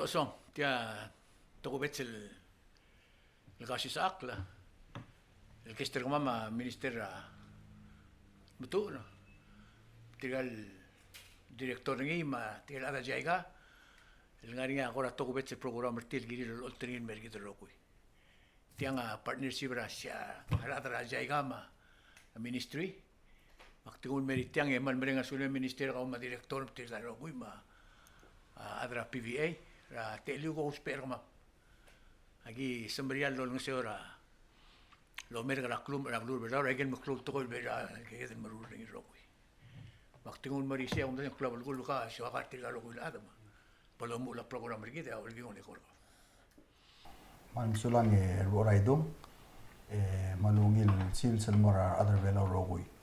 song dia toko betel el Kausischakl el kester mama minister betul no tinggal direktor ngi ma tinggal ada JICA el ngaringa agora toko betel program mertil giri el oltringin mergi terokui tianga partnership rasia ada JICA ma ministry waktu un meri tiang eman merenga sulle minister ma direktor tinggal rokui ma adra PVA ra teliu ko spero ma agi semberian lo ngseora lo merga la klum ra klub ra egen me klub to ko bera ke eden maru ngi rokui waktu un meri sia un klub lo ka so ka tirga lo kula adama palo mu la program ri ke olgi on ko man sulang e boraidum malungil sil selmora adra bela rokui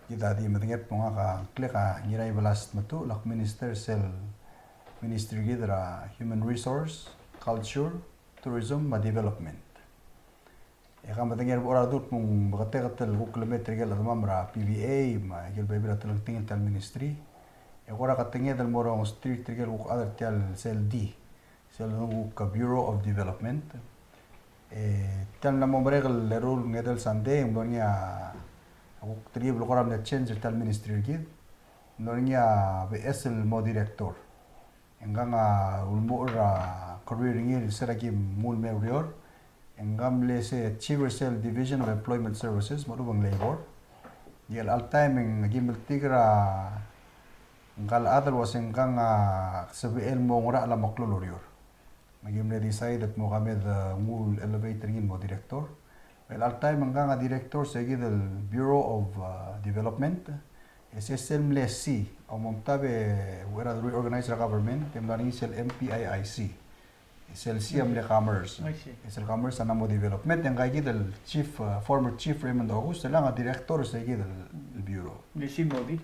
kita di mendengar pengaka kleka nyirai belas metu lak minister sel ministry gidra human resource culture tourism and development kan mendengar ora dut mung bagate katel ku kilometer gel mamra PVA ma gel bebra telang tingin tal ministry ora katenge dal morong street gel ku other tal sel D sel ku ka bureau of development tal na momre gel lerul ngedel sande ngonya aku terima program de change tal ministry gid nonya BSL mo director enganga ulmura career ngil seragi mul merior engam lese chief sel division of employment services mo bang labor yel all time ngim tigra ngal other was enganga CBL mo ngora ala maklolorior magim le decided mo kami mul elevator ngin mo director al time enganga director segi del Bureau of Development SSM-LC o momtabe wera reorganized government temdani sel MPIIC sel CM le commerce sel commerce anamo development yang kaya del chief former chief Raymond August lang director segi del bureau le simodi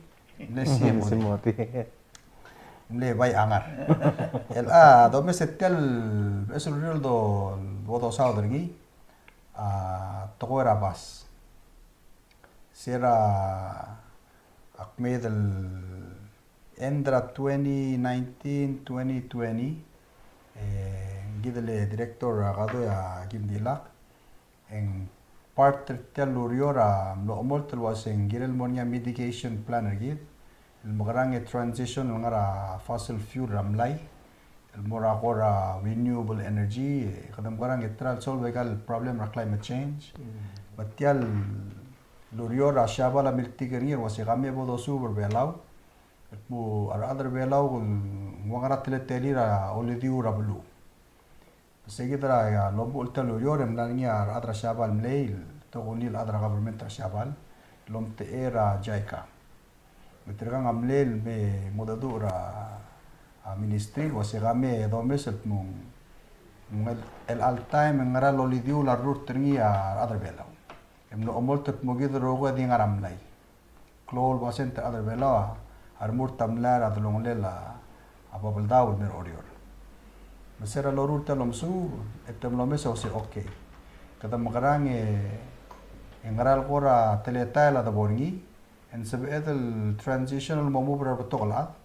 le bay angar el dome setel esul real do bodo saudergi toko bas sera akmed el endra 2019-2020 gidele director agado ya gimdilak en part tel luriora lo moltel was en girel monia mitigation plan gid el magarang transition ngara fossil fuel ramlai el morakora renewable energy kadam garang etral solve gal problem ra climate change batial lurio ra shabala miltigeri wasi game bodo super belau mu ar other belau ngara teleteli ra olidiu ra blu segidra ya lobo ulta lurio rem lania ar adra shabal mleil to unil adra government ra shabal lomte era JICA betergang amlel me modadura ministry was game domesel mung el all time ngara lolidiu la rut tringi other bela emno omoltot mogid rogo di ngaram lai klol wasent other bela armur tamlar adlong lela ababal daul mer orior mesera lorut talomsu etem lomeso se okay kada magarange ngaral kora teleta la da borngi en sebedel transitional momubra protocolat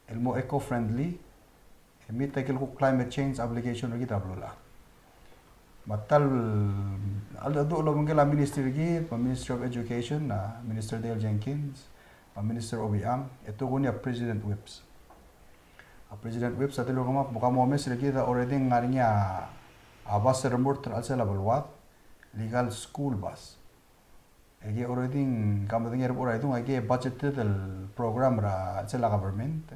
elmo eco-friendly emit takel ko climate change obligation agi tablula matal aldo lo mengela ministry gi minister of education minister Dale Jenkins minister OBM eto gunya president whips president whips atelo ngama mukamo mes lagi da already ngarinya abas remort alsela balwat legal school bus egi already kamadnger ora itu agi budgeted el program ra alsela government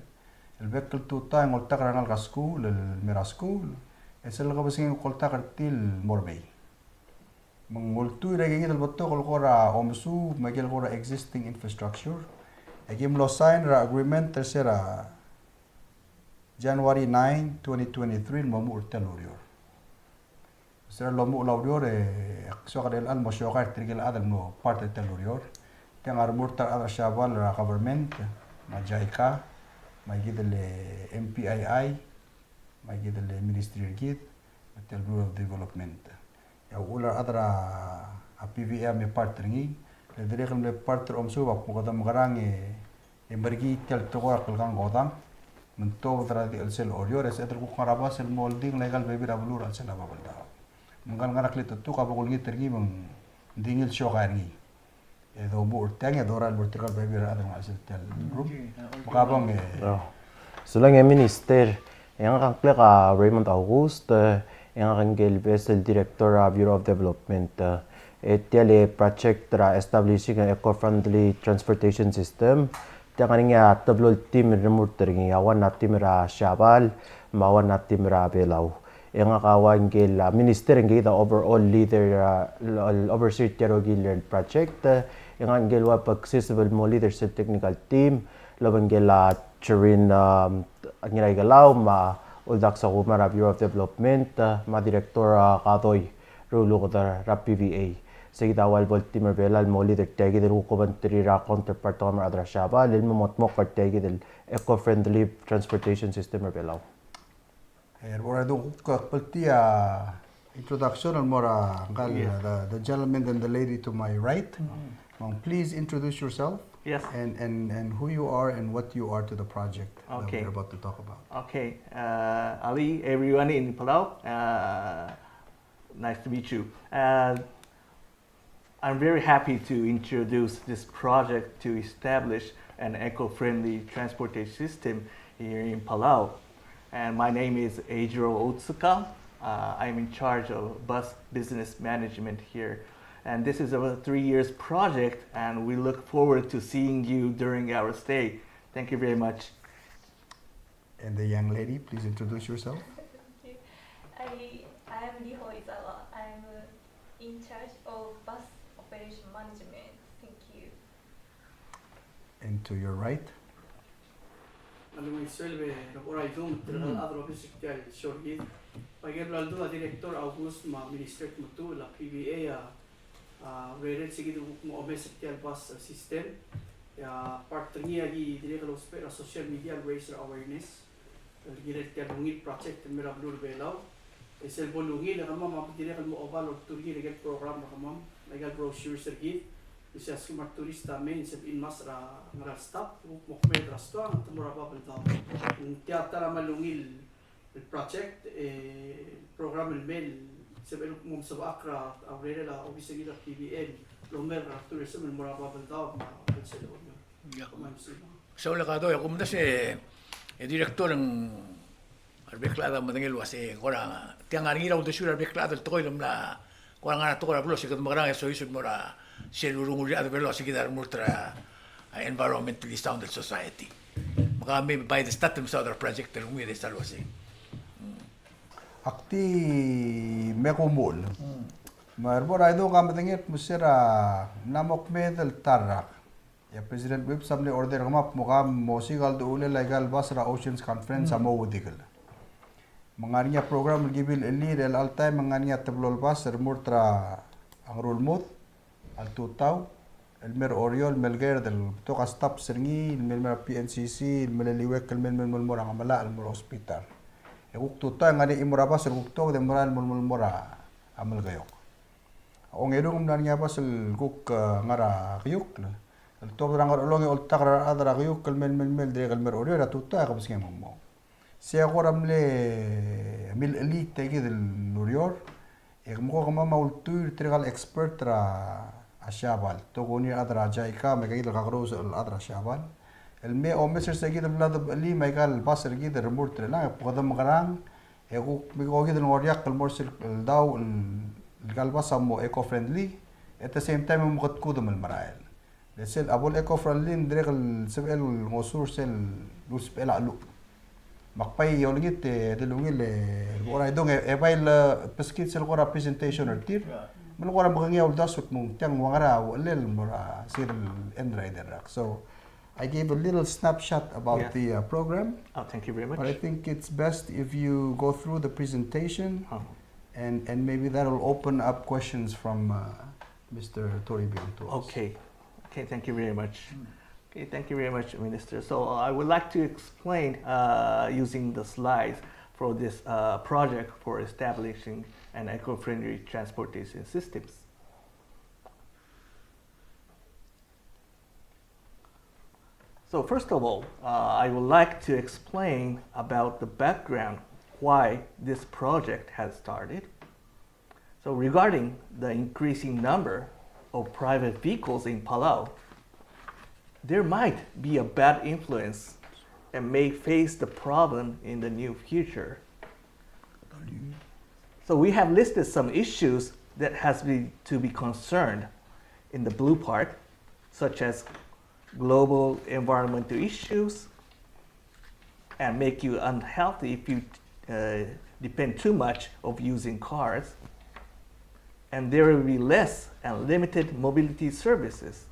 el vehicle to time olta karangal ka school el mera school esel ka basing kolta kartil morbay mangultu iregi el botto kol kora omsu magel kora existing infrastructure egim lo sign ra agreement tercera January 9 2023 mamu urtelurior sera lomu laurior so kadel al mashokar tirgel adal no part telurior tengar murtar ada shabal ra government ma JICA may gidele MPII may gidele Ministry gid at Bureau of Development ya ular adra a PVM me partner ngi le direkam le partner omsu wak mo kadam garang emergi tel tokor kalkang godang من تو ذرا السل أوريورس أدر كوكا راباس المولدين لقال بيبي رابلور السل بابل دا من قال غرق لي تتوقع بقول جيت ترجي من دينيل شو غارني إذا بور تاني دورا البرتقال بيبي هذا ما أصل تل جروب مقابل Solange minister yang kaklega Raymond August yang kangel vessel director Bureau of Development etele project tra establishing an eco-friendly transportation system tangania tablol team remote tergi awan natim ra Shabal mawan natim ra Palau yang kawangel minister ngi the overall leader overseer terogil project yang kangel wa accessible mo leadership technical team labangela Chirin ngiray galaw ma uldak sa kumara Bureau of Development ma Director Katoy rulo ko da PVA sige dawal boltimer belal mo leader tagi del ukobantri ra counterpart ko mar adra shaba lil mo motmok part tagi del eco-friendly transportation system belaw wala do kapalti introduction al mora the gentleman and the lady to my right please introduce yourself. Yes. And who you are and what you are to the project that we're about to talk about. Okay. Ali, everyone in Palau, nice to meet you. I'm very happy to introduce this project to establish an eco-friendly transportation system here in Palau. And my name is Eijiro Otsuka. I'm in charge of bus business management here. And this is a 3 years project, and we look forward to seeing you during our stay. Thank you very much. And the young lady, please introduce yourself. Thank you. I am Riho Izawa. I'm in charge of bus operation management. Thank you. And to your right. Alumni Selve, Raporaidum, other office secretary, Pagablaldo, Director August, Minister Mutu, La PVA, Rated Sigidu Secretary Bus System, Partner Director of Social Media Racer Awareness, Director Lungit Project, Mirablur Belau, Esel Bolungi, the Ramam, Director Oval to get program, Ramam, like a brochure Sergi. Bisa smart turista main in Masra Marastap, Mokmed Restaurant, Murabab Dam. Teatara Malungil project, program il mail, Sebel Mumsab Akra, Aurela, Obisegida PBN, Lomer Tourism in Murabab Dam, So la kado ako muna si director ng arbeklada madangil wasi kora tiang arira udah sudah arbeklada toy lamla kora ngana to kora blo si kadmarang so isu mora selurunguri ada belo si kidar multra environmentally sound society makami by the statum other project ng ngiri sa wasi Akti mekumul. Marbor aido kamatengit musira namok medal tarak. Ya President Whip samne order kamap mukam mosigal do ule legal basra Oceans Conference amo wudigal. Manganya program gibil elir el altai manganya tablol bas murtra angrul mut al tutau el mer oriol melger del to stop serngi el mer PNCC el meleliwek el mer mora ngamala el mer hospital. Eguk tutau ngani imurabas el gukto de moral mora amal gayok. Ong edung nanya pas el guk ngara gayuk la. El top rangar olongi ol takra adra gayuk el mel de el mer oriol la tutau kabis ngemo. Si agora mle mil elite tegi del nurior egmo kama maultur trigal expert tra ashabal togoni adra JICA megil gagros al adra shabal el me o meser seguid blad ali megal basel gid remort la qadam garang ego migo gid ngoriak el morsel el daw el galba samo eco friendly at the same time mo qad kudum el marail lesel abol eco friendly ndreg el sebel ngosur sel lusbel alu makpay yolgit delungil ora idong ebail peskit sel ora presentation artir من ورا بغنيا وداسوت مو تان وغرا ولل مرا سير الاندرايدر so I gave a little snapshot about the program. Oh, thank you very much. But I think it's best if you go through the presentation and maybe that will open up questions from Mr. Toribian to us. Okay, thank you very much. Okay, thank you very much, Minister. So I would like to explain using the slides for this project for establishing an eco-friendly transportation systems. So first of all, I would like to explain about the background why this project has started. So regarding the increasing number of private vehicles in Palau, there might be a bad influence and may face the problem in the near future. So we have listed some issues that has to be concerned in the blue part, such as global environmental issues and make you unhealthy if you depend too much of using cars. And there will be less and limited mobility services,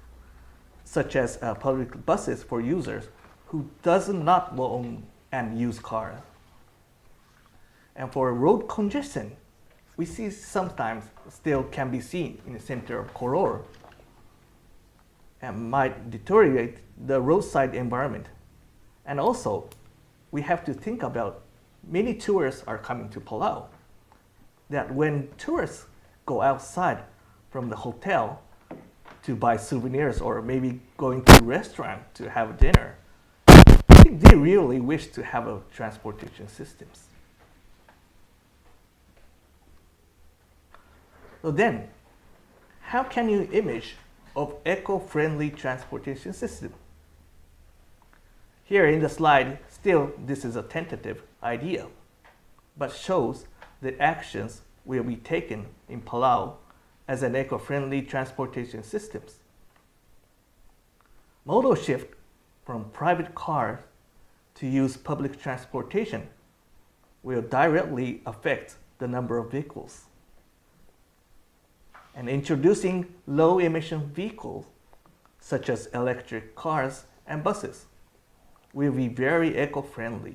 such as public buses for users who does not own and use cars. And for road congestion, we see sometimes still can be seen in the center of Koror and might deteriorate the roadside environment. And also, we have to think about many tourists are coming to Palau, that when tourists go outside from the hotel to buy souvenirs or maybe going to a restaurant to have dinner, I think they really wish to have a transportation systems. So then, how can you image of eco-friendly transportation system? Here in the slide, still this is a tentative idea, but shows the actions will be taken in Palau as an eco-friendly transportation systems. Modal shift from private cars to use public transportation will directly affect the number of vehicles. And introducing low-emission vehicles, such as electric cars and buses, will be very eco-friendly.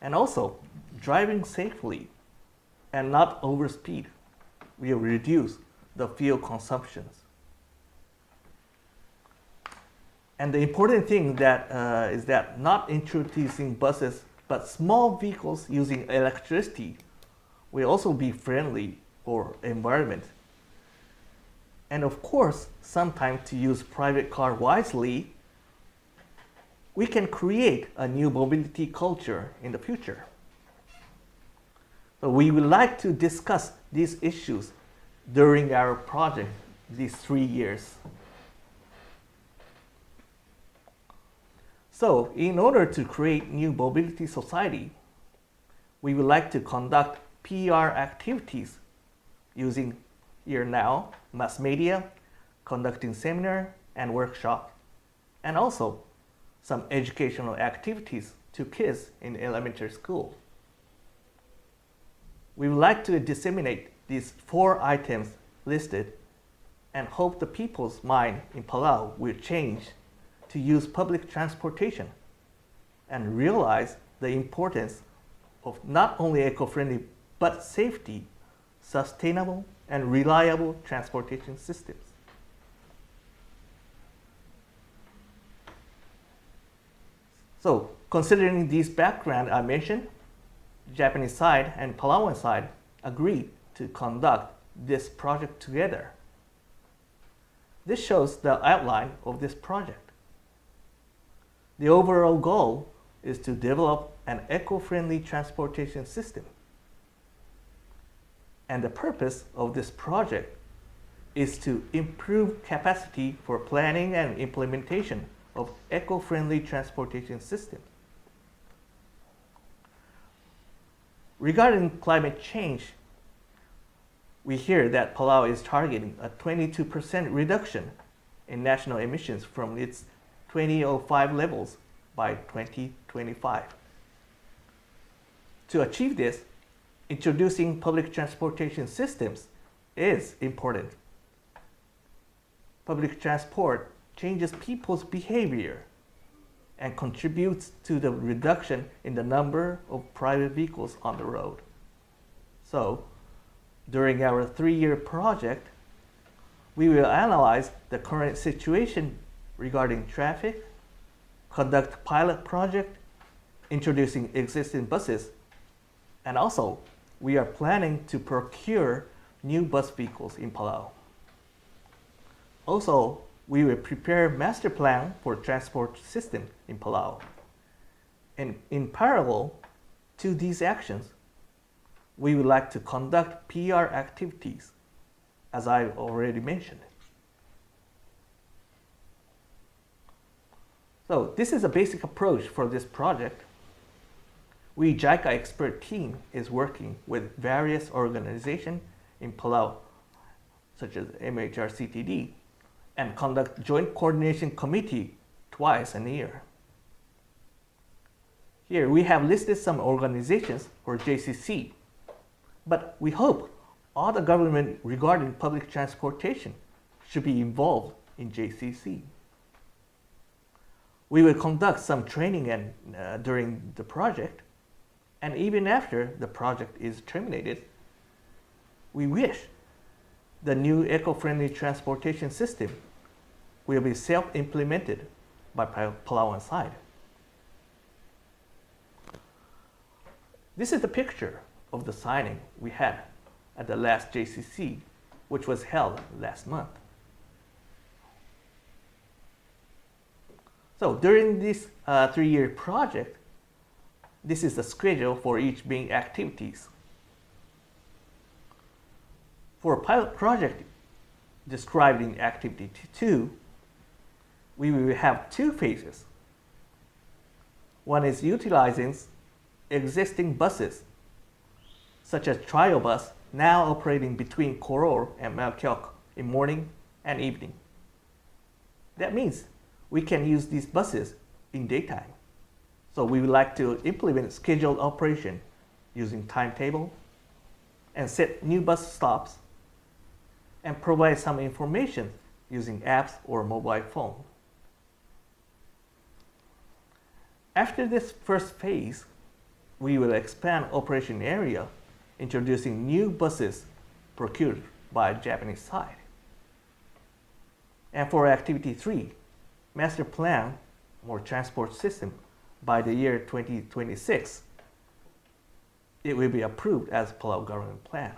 And also, driving safely and not overspeed will reduce the fuel consumptions. And the important thing that is that not introducing buses, but small vehicles using electricity will also be friendly for environment. And of course, sometimes to use private car wisely, we can create a new mobility culture in the future. So we would like to discuss these issues during our project these 3 years. So in order to create new mobility society, we would like to conduct PR activities using here now mass media, conducting seminar and workshop, and also some educational activities to kids in elementary school. We would like to disseminate these 4 items listed and hope the people's mind in Palau will change to use public transportation and realize the importance of not only eco-friendly but safety, sustainable, and reliable transportation systems. So, considering these background I mentioned, Japanese side and Palauan side agreed to conduct this project together. This shows the outline of this project. The overall goal is to develop an eco-friendly transportation system. And the purpose of this project is to improve capacity for planning and implementation of eco-friendly transportation systems. Regarding climate change, we hear that Palau is targeting a 22% reduction in national emissions from its 2005 levels by 2025. To achieve this, introducing public transportation systems is important. Public transport changes people's behavior and contributes to the reduction in the number of private vehicles on the road. So, during our 3-year project, we will analyze the current situation regarding traffic, conduct pilot project, introducing existing buses, and also we are planning to procure new bus vehicles in Palau. Also, we will prepare master plan for transport system in Palau. And in parallel to these actions, we would like to conduct PR activities, as I already mentioned. So this is a basic approach for this project. We JICA expert team is working with various organizations in Palau, such as MHRCTD, and conduct joint coordination committee twice a year. Here we have listed some organizations for JCC, but we hope all the government regarding public transportation should be involved in JCC. We will conduct some training during the project, and even after the project is terminated, we wish the new eco-friendly transportation system will be self-implemented by Palauan side. This is the picture of the signing we had at the last JCC, which was held last month. So during this 3-year project, this is the schedule for each main activities. For a pilot project described in activity 2, we will have 2 phases. One is utilizing existing buses, such as trial bus now operating between Koror and Malkyok in morning and evening. That means we can use these buses in daytime. So we would like to implement scheduled operation using timetable and set new bus stops and provide some information using apps or mobile phone. After this first phase, we will expand operation area, introducing new buses procured by Japanese side. And for activity 3, master plan or transport system by the year 2026, it will be approved as Palau government plan.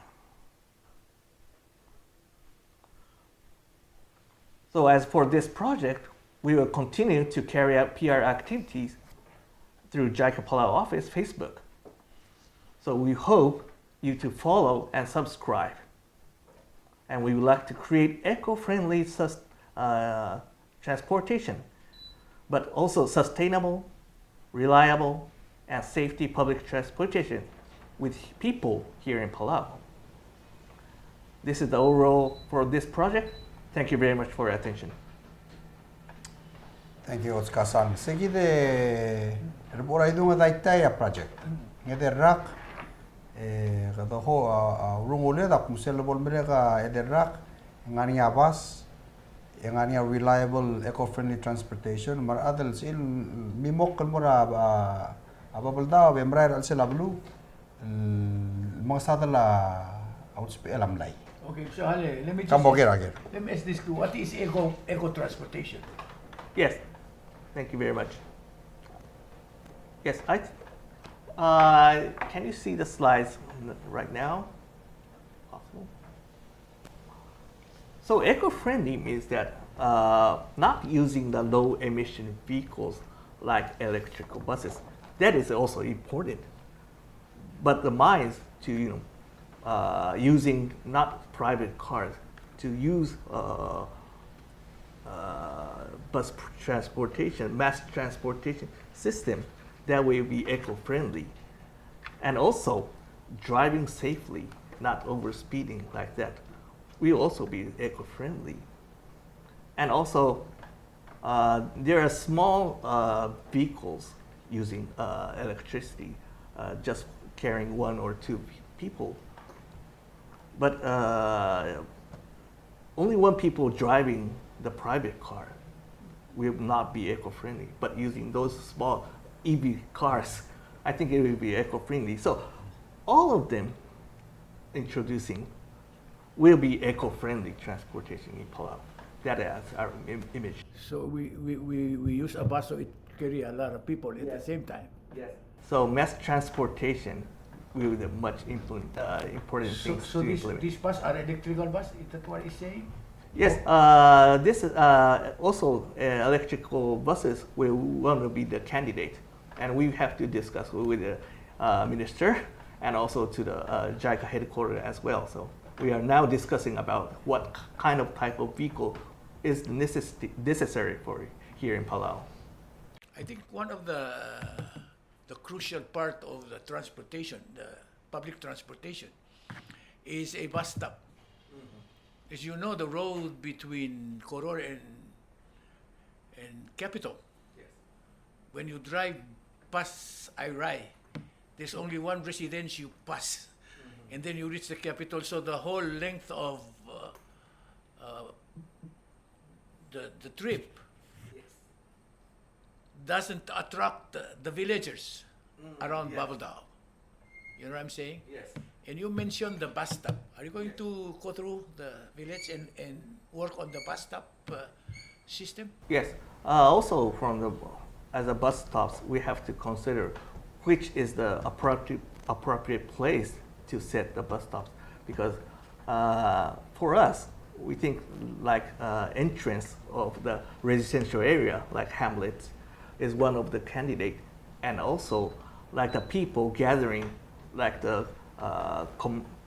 So as for this project, we will continue to carry out PR activities through JICA Palau office Facebook. So we hope you to follow and subscribe. And we would like to create eco-friendly transportation, but also sustainable, reliable, and safety public transportation with people here in Palau. This is the overall for this project. Thank you very much for your attention. Thank you, Otsuka-san. Seguide, report I do a project. Ederrak, kada ho rungule da kumsel bol mereka ederrak, ngani abas, ngani reliable eco-friendly transportation. Mar adal sil mimok kalmora ababalda bemrair al selablu, mangsadala outspe elamlay. Okay, so Hale, let me just let me ask this: what is eco transportation? Yes, thank you very much. Yes, can you see the slides right now? Possible. So eco-friendly means that not using the low-emission vehicles like electrical buses. That is also important. But the minds to using not private cars, to use bus transportation, mass transportation system that will be eco-friendly. And also driving safely, not over speeding like that, will also be eco-friendly. And also there are small vehicles using electricity, just carrying 1 or 2 people. But only 1 people driving the private car will not be eco-friendly. But using those small EV cars, I think it will be eco-friendly. So all of them introducing will be eco-friendly transportation in Palau. That is our image. So we use a bus so it carry a lot of people at the same time. Yes. So mass transportation will be the much important things So to implement. these bus are electrical bus? Is that what it's saying? Yes, this is also electrical buses will want to be the candidate, and we have to discuss with the minister and also to the JICA headquarters as well. So we are now discussing about what kind of type of vehicle is necessary for here in Palau. I think one of the crucial part of the transportation, the public transportation, is a bus stop. As you know, the road between Koror and Capital, when you drive past Irai, there's only one residence you pass, and then you reach the capital. So the whole length of the trip doesn't attract the villagers around Babaldao. You know what I'm saying? Yes. And you mentioned the bus stop. Are you going to go through the village and work on the bus stop system? Yes. Also, as a bus stops, we have to consider which is the appropriate place to set the bus stops, because for us, we think like entrance of the residential area, like hamlets, is one of the candidate, and also like the people gathering, like the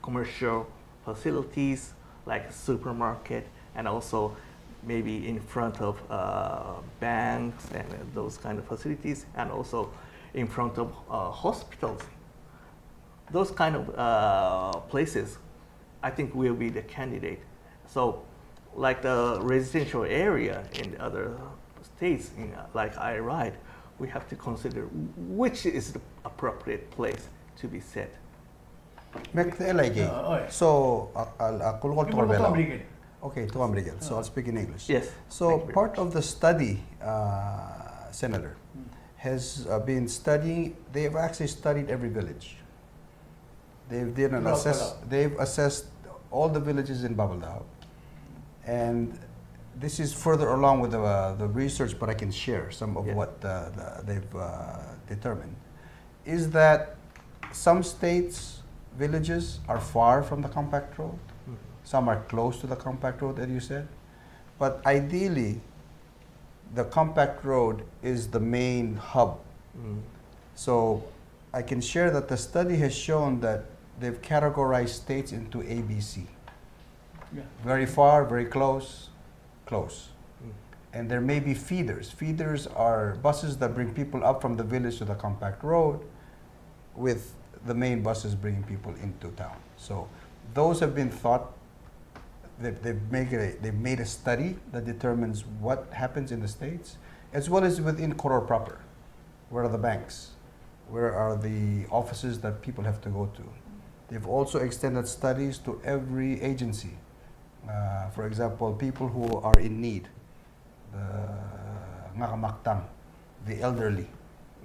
commercial facilities, like supermarket, and also maybe in front of banks and those kind of facilities, and also in front of hospitals. Those kind of places, I think, will be the candidate. So, like the residential area in other states, like I ride, we have to consider which is the appropriate place to be set. Mek the LIG. So, I'll Okay, to Amrigel. So I'll speak in English. Yes. So part of the study, Senator, has been studying. They've actually studied every village. They've assessed all the villages in Babaldao, and this is further along with the research, but I can share some of what they've determined. Is that some states, villages are far from the compact road. Some are close to the compact road, as you said. But ideally, the compact road is the main hub. So I can share that the study has shown that they've categorized states into A, B, C. Very far, very close, close. And there may be feeders. Feeders are buses that bring people up from the village to the compact road, with the main buses bringing people into town. So those have been thought. They've made a study that determines what happens in the states, as well as within Koror proper. Where are the banks? Where are the offices that people have to go to? They've also extended studies to every agency. For example, people who are in need, the elderly.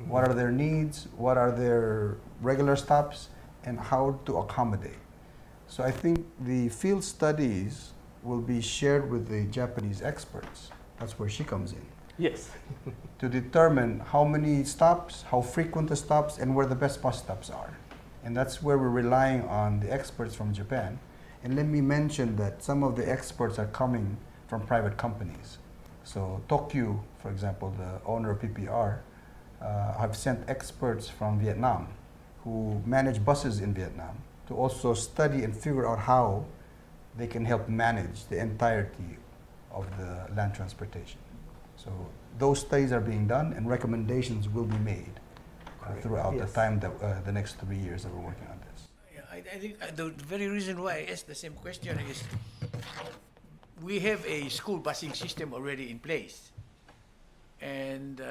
What are their needs? What are their regular stops? And how to accommodate. So I think the field studies will be shared with the Japanese experts. That's where she comes in. Yes. To determine how many stops, how frequent the stops, and where the best bus stops are. And that's where we're relying on the experts from Japan. And let me mention that some of the experts are coming from private companies. So Tokyo, for example, the owner of PPR, have sent experts from Vietnam who manage buses in Vietnam to also study and figure out how they can help manage the entirety of the land transportation. So those studies are being done, and recommendations will be made throughout the time that the next 3 years that we're working on this. Yeah, I think the very reason why I asked the same question is we have a school busing system already in place, and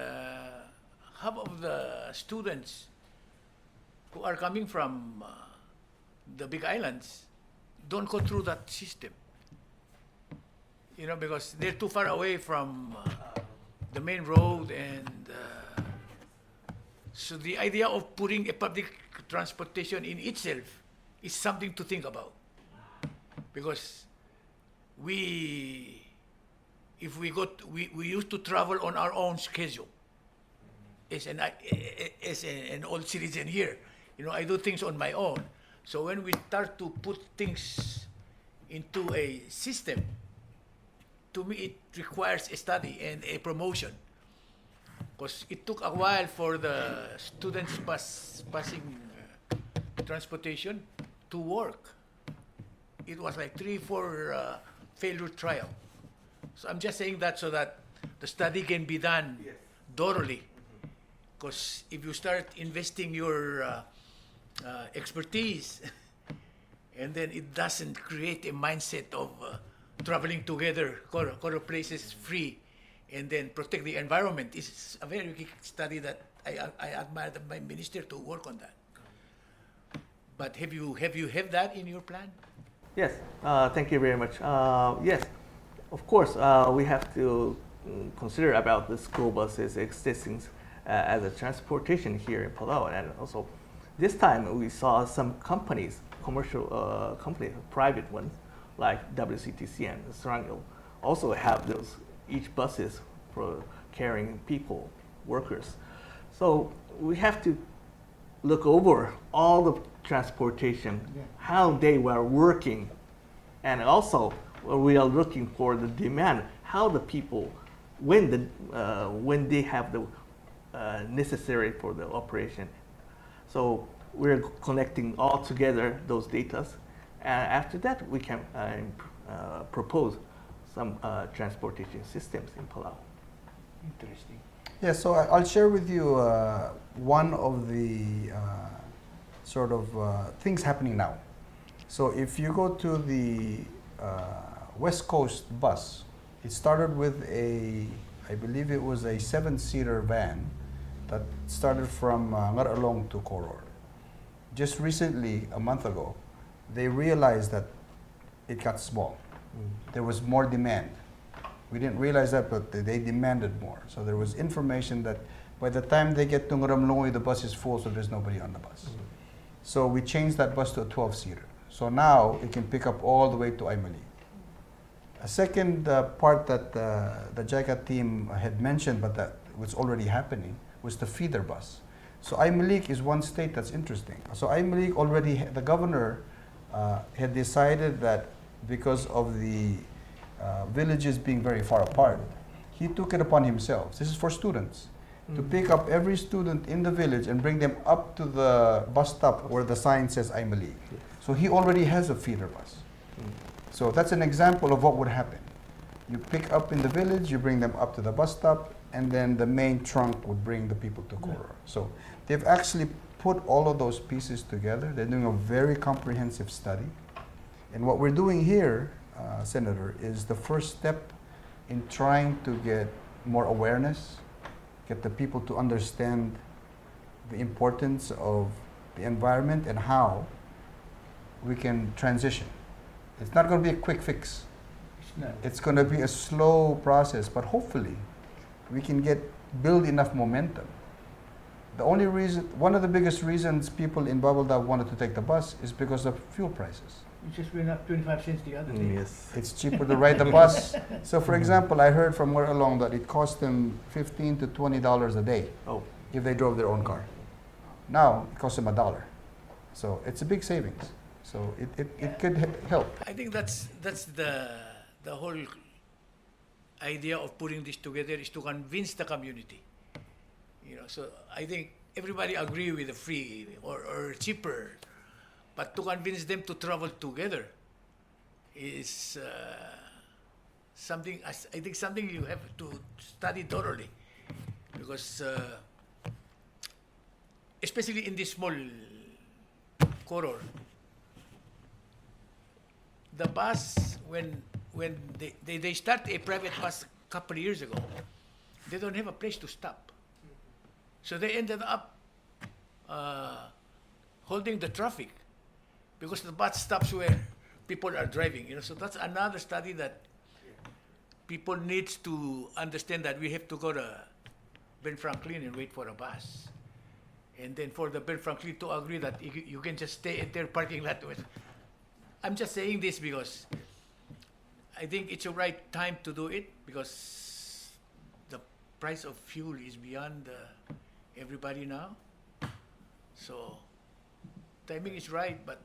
half of the students who are coming from the big islands don't go through that system, because they're too far away from the main road, and so the idea of putting a public transportation in itself is something to think about, because we used to travel on our own schedule as an old citizen here. I do things on my own. So when we start to put things into a system, to me, it requires a study and a promotion. Because it took a while for the students passing transportation to work. It was like 3-4 failure trial. So I'm just saying that so that the study can be done thoroughly. Because if you start investing your expertise, and then it doesn't create a mindset of traveling together, go to places free, and then protect the environment. It's a very big study that I admire my minister to work on that. But have you have that in your plan? Yes, thank you very much. Yes, of course, we have to consider about the school buses existing as a transportation here in Palau. And also, this time we saw some companies, commercial companies, private ones, like WCTC and Serangil, also have those each buses for carrying people, workers. So we have to look over all the transportation, how they were working, and also we are looking for the demand, how the people, when they have the necessary for the operation. So we're collecting all together those data, and after that we can propose some transportation systems in Palau. Interesting. Yeah, so I'll share with you one of the sort of things happening now. So if you go to the West Coast bus, it started with I believe it was a 7-seater van that started from Ngaralong to Koror. Just recently, a month ago, they realized that it got small. There was more demand. We didn't realize that, but they demanded more. So there was information that by the time they get to Ngaramlongoy, the bus is full, so there's nobody on the bus. So we changed that bus to a 12-seater. So now it can pick up all the way to Aymali. A second part that the JICA team had mentioned, but that was already happening, was the feeder bus. So Aymalik is one state that's interesting. So Aymalik already, the governor had decided that because of the villages being very far apart, he took it upon himself. This is for students, to pick up every student in the village and bring them up to the bus stop where the sign says Aymalik. So he already has a feeder bus. So that's an example of what would happen. You pick up in the village, you bring them up to the bus stop, and then the main trunk would bring the people to Koror. So they've actually put all of those pieces together. They're doing a very comprehensive study. And what we're doing here, Senator, is the first step in trying to get more awareness, get the people to understand the importance of the environment and how we can transition. It's not going to be a quick fix. It's going to be a slow process, but hopefully we can build enough momentum. The only reason, one of the biggest reasons people in Babelda wanted to take the bus is because of fuel prices. It just went up 25 cents the other day. Yes. It's cheaper to ride the bus. So for example, I heard from where along that it cost them $15 to $20 a day if they drove their own car. Now it costs them $1. So it's a big savings. So it could help. I think that's the whole idea of putting this together is to convince the community. So I think everybody agree with the free or cheaper, but to convince them to travel together is something you have to study thoroughly, because especially in this small corridor, the bus when they start a private bus a couple of years ago, they don't have a place to stop. So they ended up holding the traffic because the bus stops where people are driving. So that's another study that people needs to understand, that we have to go to Ben Franklin and wait for a bus. And then for the Ben Franklin to agree that you can just stay at their parking lot. I'm just saying this because I think it's the right time to do it, because the price of fuel is beyond everybody now. So timing is right, but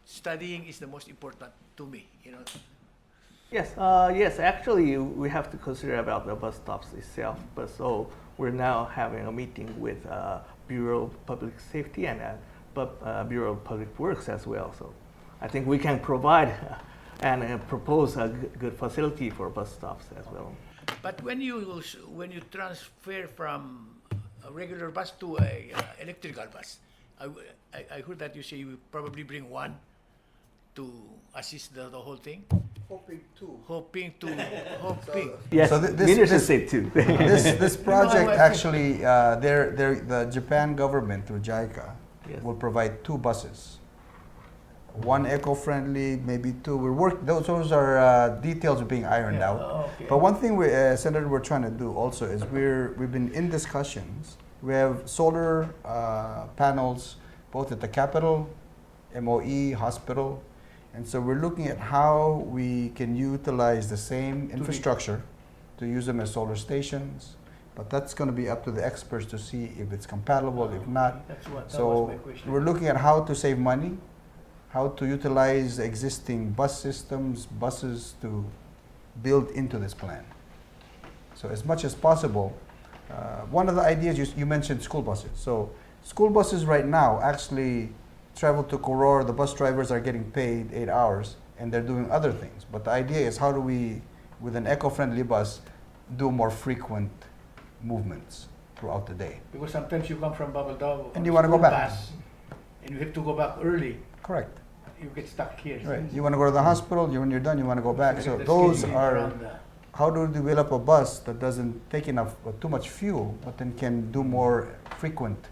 studying is the most important to me. Yes. Actually, we have to consider about the bus stops itself. But so we're now having a meeting with Bureau of Public Safety and Bureau of Public Works as well. So I think we can provide and propose a good facility for bus stops as well. But when you transfer from a regular bus to a electrical bus, I heard that you say you probably bring one to assist the whole thing. Hoping. Yes, So ministers say too. This project actually, the Japan government through JICA Yes. will provide 2 buses. One eco-friendly, maybe 2. Those are details are being ironed out. Okay. But one thing, Senator, we're trying to do also is we've been in discussions. We have solar panels both at the Capitol, MOE, hospital, and so we're looking at how we can utilize the same infrastructure to use them as solar stations. But that's going to be up to the experts to see if it's compatible, if not. That was So my question. we're looking at how to save money, how to utilize existing bus systems, buses to build into this plan. So as much as possible, one of the ideas you mentioned school buses. So school buses right now actually travel to Koror, the bus drivers are getting paid 8 hours and they're doing other things. But the idea is how do we, with an eco-friendly bus, do more frequent movements throughout the day. Because sometimes you come from Palau And you wanna go back. and you have to go back early. Correct. You get stuck here. Right. You want to go to the hospital, when you're done, you want to go back. So The those scheduling are, around the- how do we develop a bus that doesn't take enough, too much fuel, but then can do more frequent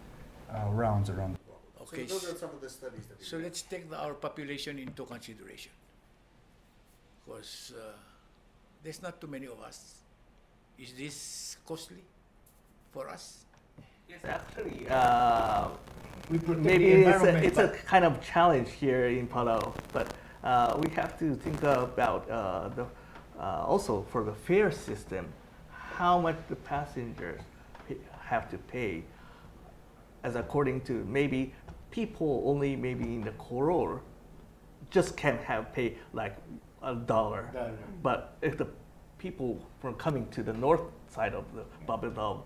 rounds around? Okay. So those are some of the studies that we So let's take our population into consideration. Because there's not too many of us. Is this costly for us? Yes, actually, We protect maybe the environment. it's a kind of challenge here in Palau, but we have to think about also for the fare system, how much the passengers have to pay, as according to maybe people only maybe in the Koror just can have pay like $1, Dollar. but if the people from coming to the north side of the Babeldaum,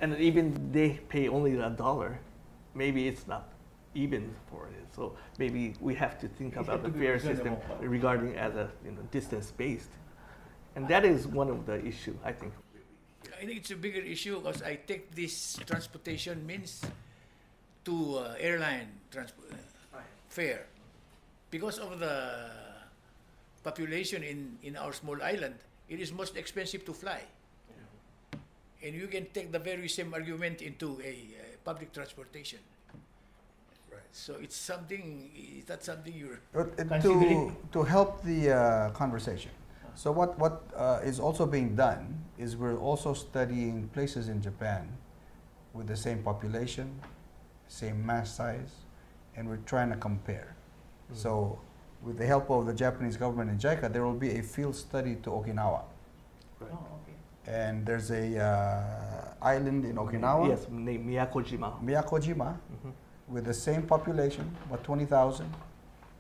and even they pay only $1, maybe it's not even for it. So maybe we have to think It about have the to be fare system reasonable. regarding as a distance based, and that is one of the issue I think. I think it's a bigger issue because I take this transportation means to airline fare. Because of the population in our small island, it is most expensive to fly. And you can take the very same argument into a public transportation. Right. So it's something, is that something you're To considering? help the conversation. So what is also being done is we're also studying places in Japan with the same population, same mass size, and we're trying to compare. So with the help of the Japanese government and JICA, there will be a field study to Okinawa. Oh, okay. And there's a island in Okinawa, Yes, named Miyakojima. Miyakojima, Mhm. with the same population, about 20,000,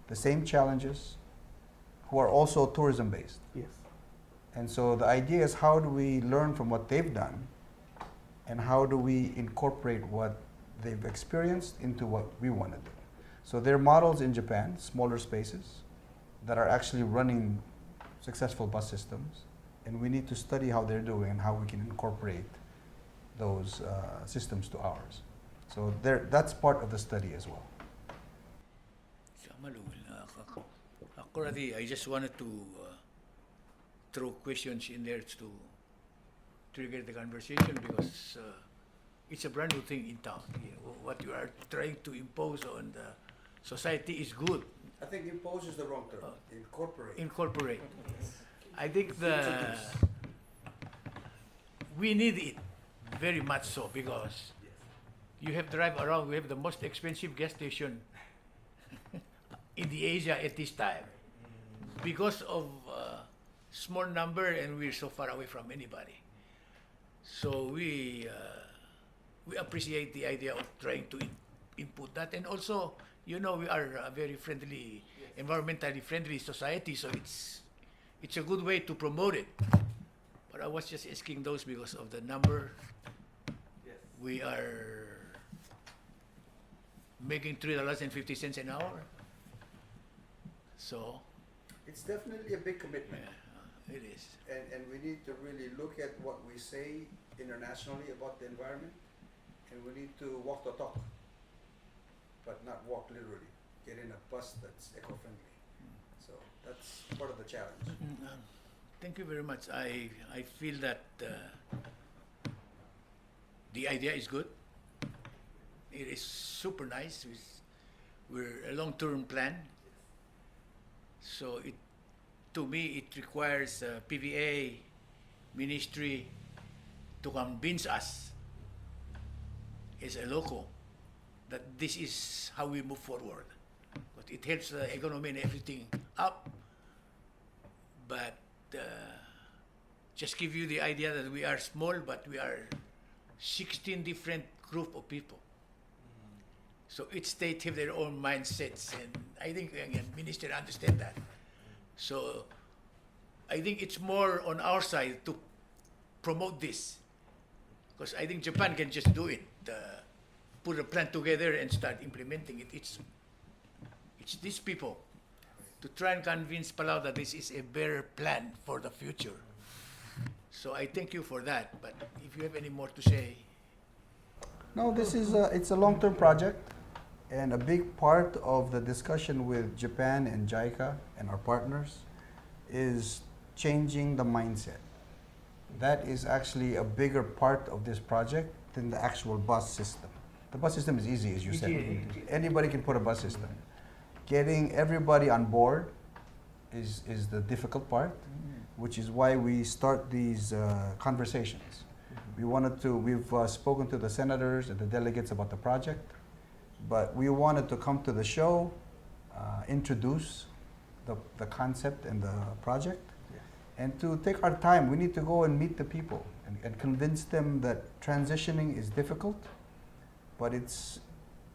the same challenges, who are also tourism based. Yes. And so the idea is how do we learn from what they've done and how do we incorporate what they've experienced into what we want to do. So there are models in Japan, smaller spaces, that are actually running successful bus systems, and we need to study how they're doing and how we can incorporate those systems to ours. So that's part of the study as well. Already, I just wanted to throw questions in there to trigger the conversation because it's a brand new thing in town. You know, what you are trying to impose on the society is good. I think impose is the wrong term. Incorporate. I think we need it very much so because you have drive around. We have the most expensive gas station in the Asia at this time because of small number and we're so far away from anybody. So we appreciate the idea of trying to input that, and also, you know, we are a very friendly, environmentally friendly society. So it's a good way to promote it. But I was just asking those because of the number. Yes. We are making $3.50 an hour. So, It's definitely a big commitment. yeah, it is. And we need to really look at what we say internationally about the environment, and we need to walk the talk, but not walk literally. Get in a bus that's eco-friendly. So that's part of the challenge. Thank you very much. I feel that the idea is good. It is super nice. We're a long-term plan. So to me, it requires PVA ministry to convince us as a local that this is how we move forward. But it helps the economy and everything up. But just give you the idea that we are small, but we are 16 different group of people. So each state have their own mindsets, and I think again, minister understand that. So I think it's more on our side to promote this, because I think Japan can just do it, put a plan together and start implementing it. It's these people to try and convince Palau that this is a better plan for the future. So I thank you for that. But if you have any more to say. No, this is it's a long-term project, and a big part of the discussion with Japan and JICA and our partners is changing the mindset. That is actually a bigger part of this project than the actual bus system. The bus system is easy, as you said. Anybody can put a bus system. Getting everybody on board is the difficult part, which is why we start these conversations. We've spoken to the senators and the delegates about the project, but we wanted to come to the show, introduce the concept and the project, and to take our time. We need to go and meet the people and convince them that transitioning is difficult, but it's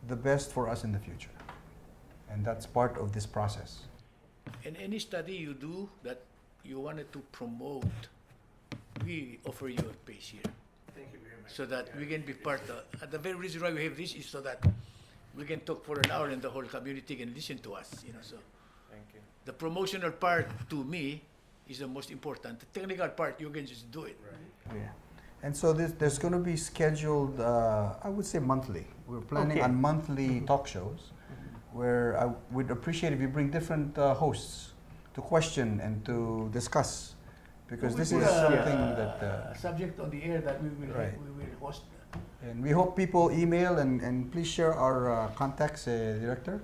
the best for us in the future. And that's part of this process. And any study you do that you wanted to promote, we offer you a place here. Thank you very much. So that we can be part of. The very reason why we have this is so that we can talk for an hour and the whole community can listen to us. So Thank you. the promotional part to me is the most important. The technical part you can just do it. Yeah. And so there's going to be scheduled, I would say monthly. We're planning on monthly talk shows, where I would appreciate if you bring different hosts to question and to discuss, because this is something that subject on the air that we will host. and we hope people email and please share our contacts, Director.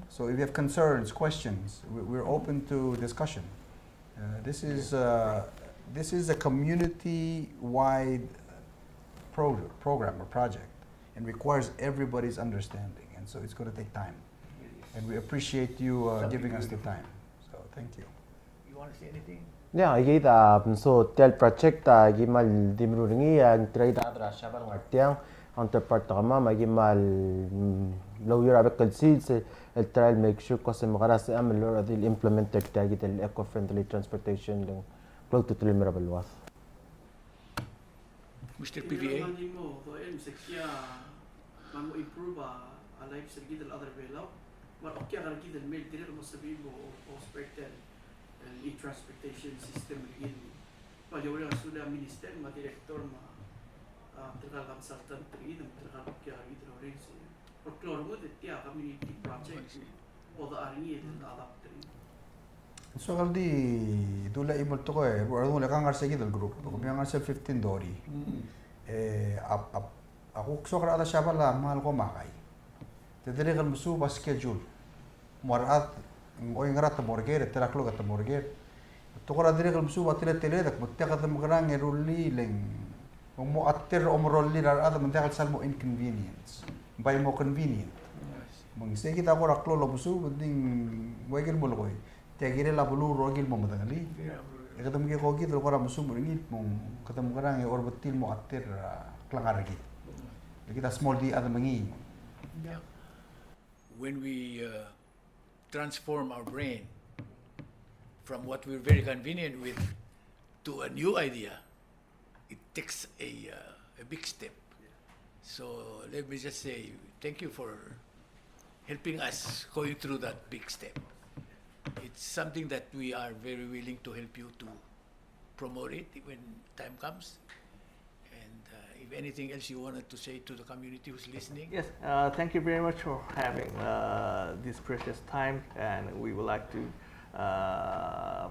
So if you have concerns, questions, we're open to discussion. This is a community-wide program or project, and requires everybody's understanding, and so it's going to take time. And we appreciate you giving us the time. So thank you. You want to say anything? Yeah, igita so tel project gimal dimruringi ang trade adra shabar ngartiang counterpart kama magimal low year abek conceals el trial make sure ko sa makaras am lor adil implemented tagit el eco friendly transportation ng close to Trilmera Balwas. Mr. PVA? Hindi mo, seksya, man mo improve life sa gidal other bailout. Maar ook ja, gidal mail dire mo sabi mo o spectel e-transportation system gid. Pag yung sudah minister, ma director, ma terkal consultant gid, terkal kya gidal rin siya. Or kloro mo dit ya community project o da aringi din adapt rin. So kaldi dula imol to ko wala kang arsa gidal group. Kung yung arsa 15 dori. Ako so kada siya pala mahal ko makay. Tadiri kal musu ba schedule. Morat ngoy ngarat morger teraklo kat morger. To ko diri kal musu ba tele dak mutaka tam grang eruli leng. Mo atter omrolli rar ada mentakal salmo inconvenience. Bay mo convenient. Mang sige kita ko raklo lo musu ding wagil mo loy. Tegire la bulu rogil mo madangali. Katam ki ko gid ko ra musu ringit mong katam grang orbitil mo atter klangar gid. Kita small di ada mangi. When we transform our brain from what we're very convenient with to a new idea, it takes a big step. So let me just say thank you for helping us going through that big step. It's something that we are very willing to help you to promote it when time comes. And if anything else you wanted to say to the community who's listening? Yes, thank you very much for having this precious time, and we would like to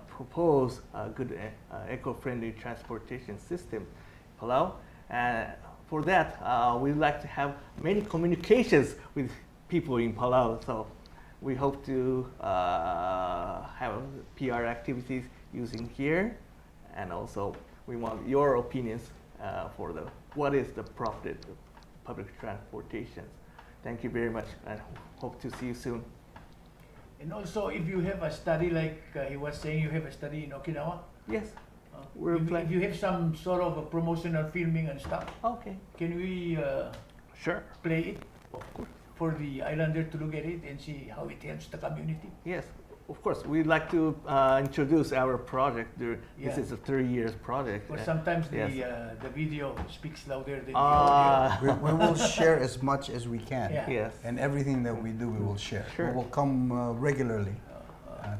propose a good eco-friendly transportation system, Palau. And for that, we'd like to have many communications with people in Palau. So we hope to have PR activities using here, and also we want your opinions for what is the proper public transportation. Thank you very much, and hope to see you soon. And also, if you have a study like he was saying, you have a study in Okinawa. Yes, we're if you have some sort of a promotional filming and stuff, okay. can we Sure. play it for the islander to look at it and see how it helps the community? Yes, of course. We'd like to introduce our project. This Yeah. is a 3 years project. Or sometimes yes. the video speaks louder than the audio. We will share as much as we can. Yeah. Yes. And everything that we do, we will share. Sure. We will come regularly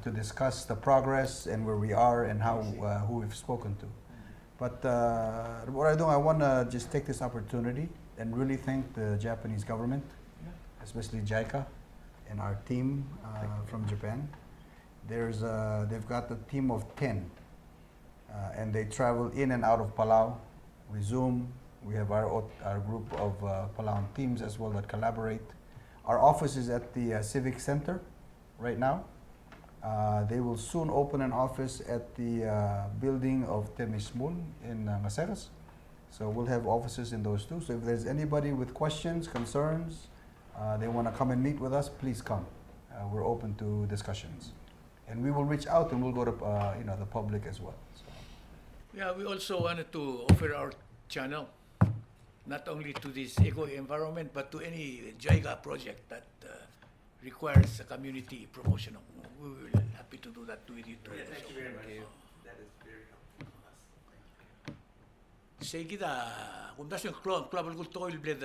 to discuss the progress and where we are and how who we've spoken to. But what I want to just take this opportunity and really thank the Japanese government, especially JICA and our team from Japan. They've got a team of 10, and they travel in and out of Palau. We Zoom. We have our group of Palauan teams as well that collaborate. Our office is at the Civic Center right now. They will soon open an office at the building of Temismul in Maseras. So we'll have offices in those two. So if there's anybody with questions, concerns, they want to come and meet with us, please come. We're open to discussions. And we will reach out and we'll go to the public as well. So. Yeah, we also wanted to offer our channel, not only to this eco-environment, but to any JICA project that requires a community promotion. We will be happy to do that with you too. Thank you very much. That is very helpful to us. Say kita, kung das yung club gusto ko ilbled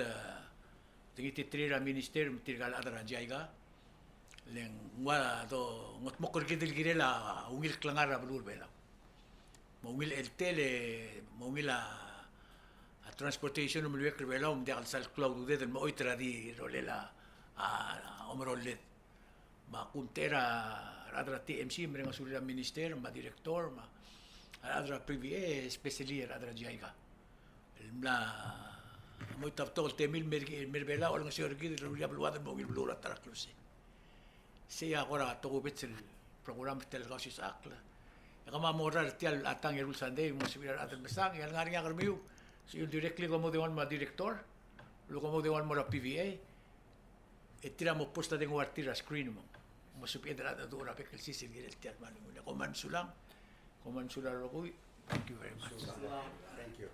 tingiti trira minister mtirgal adara JICA. Leng ngwa do ngot mo kurkidil girela ungil klangara bulur bela. Mungil eltele mungil transportation mulwek bela de sal cloud de mo oitra di rolela omrolet. Ma kuntera radra TMC mrenga sulira minister ma director ma radra PVA especially radra JICA. La mo taptol temil merbela ol ngasir gid rolia bulwad mo gil bulura tarakluse. Siya agora tugubit sil program tel Kausischakl. Kama moral tial atang erul Sunday mo sibira atal besang yang ngari ngar miu. Si directly como de ma director, lo como de ma PVA. Etira mo posta de artira screen mo. Mo supidra da dura pe sisil girel tial man mo. Koman sulang ro. Thank you very much. Thank you.